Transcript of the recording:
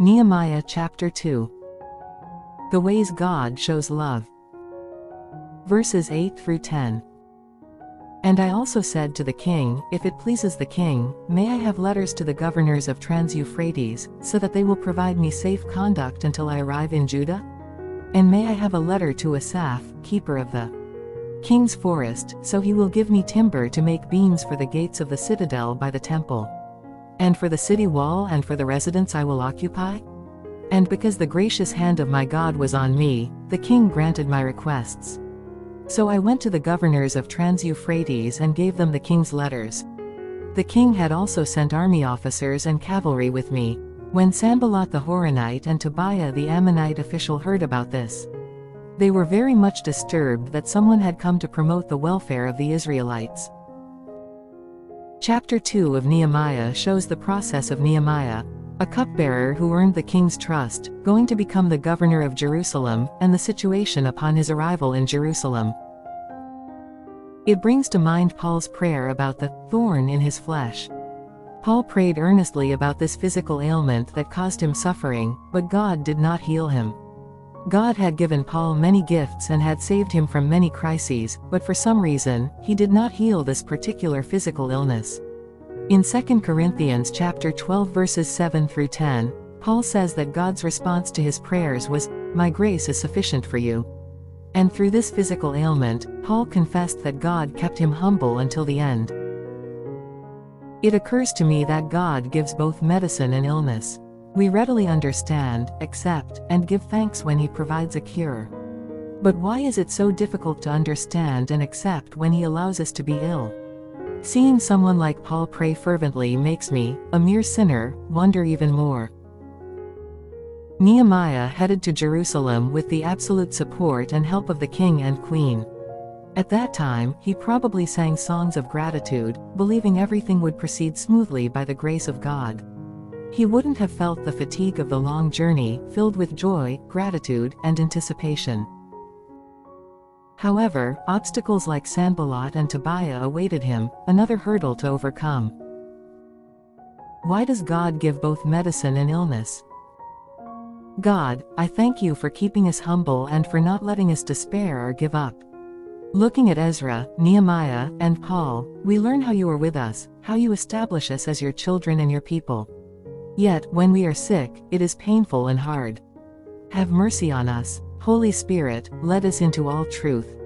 Nehemiah chapter 2. The ways God shows love. Verses 8 through 10. And I also said to the king, if it pleases the king, may I have letters to the governors of Trans-Euphrates, so that they will provide me safe conduct until I arrive in Judah? And may I have a letter to Asaph, keeper of the king's forest, so he will give me timber to make beams for the gates of the citadel by the temple, and for the city wall and for the residence I will occupy? And because the gracious hand of my God was on me, the king granted my requests. So I went to the governors of Trans-Euphrates and gave them the king's letters. The king had also sent army officers and cavalry with me. When Sanballat the Horonite and Tobiah the Ammonite official heard about this, they were very much disturbed that someone had come to promote the welfare of the Israelites. Chapter 2 of Nehemiah shows the process of Nehemiah, a cupbearer who earned the king's trust, going to become the governor of Jerusalem, and the situation upon his arrival in Jerusalem. It brings to mind Paul's prayer about the thorn in his flesh. Paul prayed earnestly about this physical ailment that caused him suffering, but God did not heal him. God had given Paul many gifts and had saved him from many crises, but for some reason, he did not heal this particular physical illness. In 2 Corinthians chapter 12 verses 7 through 10, Paul says that God's response to his prayers was, "My grace is sufficient for you." And through this physical ailment, Paul confessed that God kept him humble until the end. It occurs to me that God gives both medicine and illness. We readily understand, accept, and give thanks when He provides a cure. But why is it so difficult to understand and accept when He allows us to be ill? Seeing someone like Paul pray fervently makes me, a mere sinner, wonder even more. Nehemiah headed to Jerusalem with the absolute support and help of the king and queen. At that time, he probably sang songs of gratitude, believing everything would proceed smoothly by the grace of God. He wouldn't have felt the fatigue of the long journey, filled with joy, gratitude, and anticipation. However, obstacles like Sanballat and Tobiah awaited him, another hurdle to overcome. Why does God give both medicine and illness? God, I thank you for keeping us humble and for not letting us despair or give up. Looking at Ezra, Nehemiah, and Paul, we learn how you are with us, how you establish us as your children and your people. Yet, when we are sick, it is painful and hard. Have mercy on us. Holy Spirit, lead us into all truth.